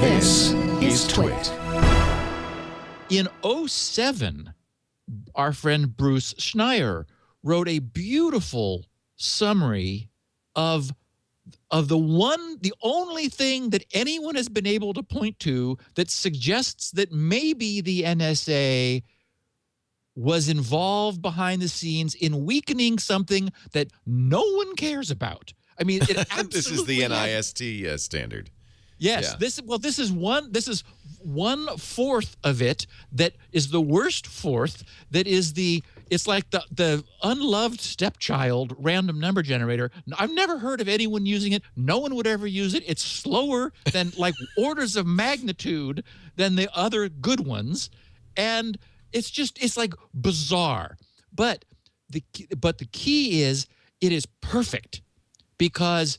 This is Twit. In '07, our friend Bruce Schneier wrote a beautiful summary of the only thing that anyone has been able to point to that suggests that maybe the NSA was involved behind the scenes in weakening something that no one cares about. I mean, it absolutely this is the NIST standard. Yes, yeah. This is 1/4 of it that is the worst fourth. It's like the unloved stepchild random number generator. I've never heard of anyone using it. No one would ever use it. It's slower than like orders of magnitude than the other good ones, and it's like bizarre. But the key is it is perfect, because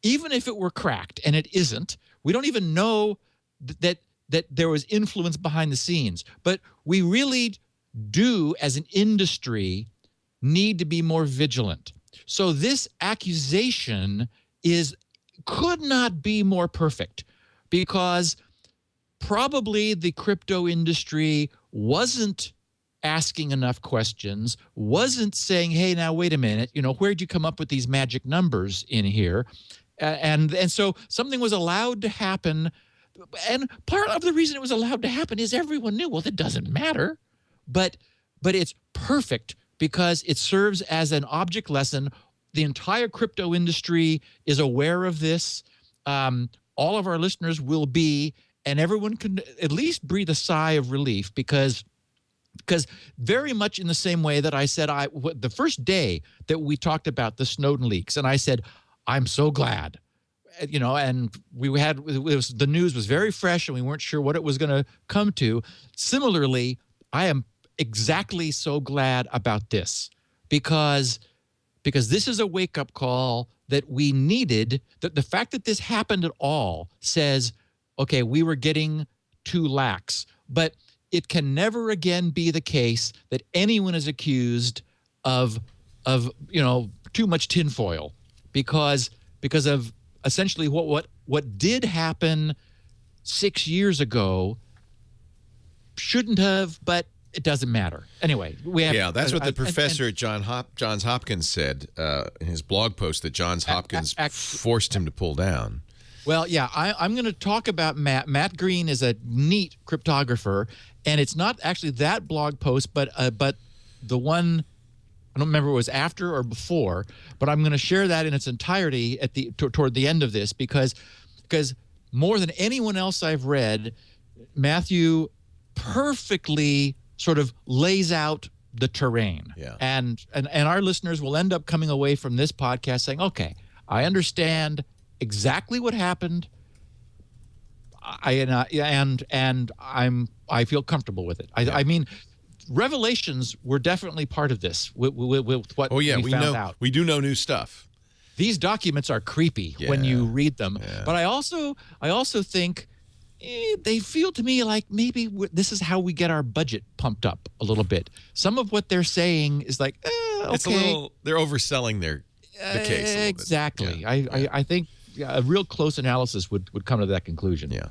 even if it were cracked, and it isn't, we don't even know that there was influence behind the scenes. But we really do, as an industry, need to be more vigilant. So this accusation could not be more perfect, because probably the crypto industry wasn't asking enough questions, wasn't saying, hey, now wait a minute, where'd you come up with these magic numbers in here? And so something was allowed to happen. And part of the reason it was allowed to happen is everyone knew, well, that doesn't matter. But it's perfect because it serves as an object lesson. The entire crypto industry is aware of this. All of our listeners will be, and everyone can at least breathe a sigh of relief, because very much in the same way that I said, the first day that we talked about the Snowden leaks, and I said, I'm so glad, and the news was very fresh and we weren't sure what it was going to come to. Similarly, I am exactly so glad about this, because this is a wake-up call that we needed. That the fact that this happened at all says, okay, we were getting too lax. But it can never again be the case that anyone is accused of too much tinfoil, because of essentially what did happen 6 years ago shouldn't have, but it doesn't matter. Anyway, that's what the professor at Johns Hopkins said in his blog post that Johns Hopkins forced him to pull down. Well, yeah, I'm going to talk about Matt. Matt Green is a neat cryptographer, and it's not actually that blog post, but the one, I don't remember if it was after or before, but I'm going to share that in its entirety toward the end of this, because more than anyone else I've read, Matthew perfectly sort of lays out the terrain. Yeah. And our listeners will end up coming away from this podcast saying, okay, I understand exactly what happened. I feel comfortable with it. I mean, revelations were definitely part of this with what we found out. We do know new stuff. These documents are creepy when you read them. Yeah. But I also think they feel to me like maybe this is how we get our budget pumped up a little bit. Some of what they're saying is like, okay. It's they're overselling the case a little exactly. bit. Yeah. I think a real close analysis would come to that conclusion. Yeah.